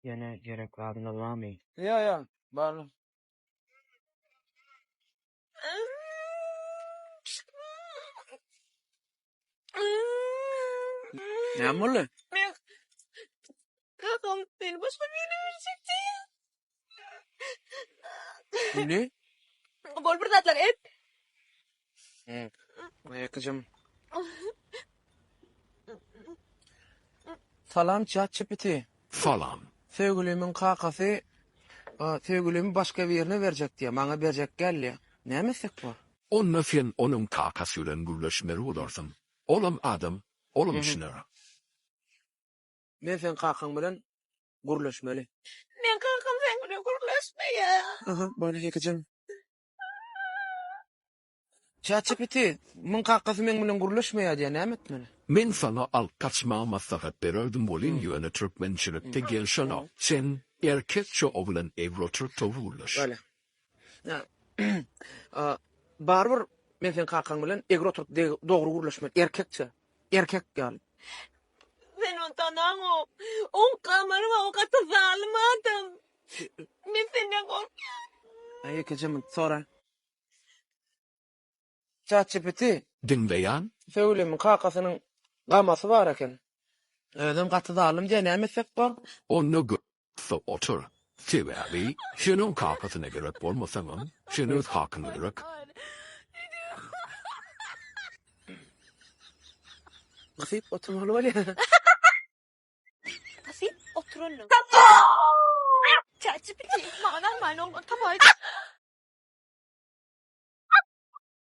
Yine gerek var mı? Ya, bağlı. Ne oldu? Kakam beni başka bir yere verecekti ya. Ne? Bol bir et. Kızım. Salam ChatGPT. Salam. Sevgilimin kakası sevgilimi başka bir yerine verecek diye. Bana verecek gel ya. Ne mesek bu? Onunla fin onun kakasıyla gülleşmeli olursun. Oğlum adam, oğlum şınırı. Ben sen kakan bilen gurleşmeli. Ben kakam sen güne kurlaşma ya. Aha, böyle kızım. ChatGPT, mun kakası men bilen gurleşmeye diye ne etmeli? Men sana al kaçma masahat berördüm bolin yöne Türkmençilikte gelşana. Sen erkekçe oğlan Evrotürk tovruluş. Böyle. Barbar men sen kakan bilen Evrotürk doğru gurleşmeli. Erkekçe. Erkek yani. Ben ondan o kamerama o kadar zalim adam. Ben senden korkuyorum. Ay kızım sonra. ChatGPT, Dinleyen, sevgilimin kakasının gaması var eken. Ödüm katı da alım diye ne mesek var? onu gö***se otur. Sebebi, şunun kakasına gerek olmasanın, şunun hakkını gerek. Kısıp oturmalı var ya. Kasih oturun. Caci piti. Mana mana tabai.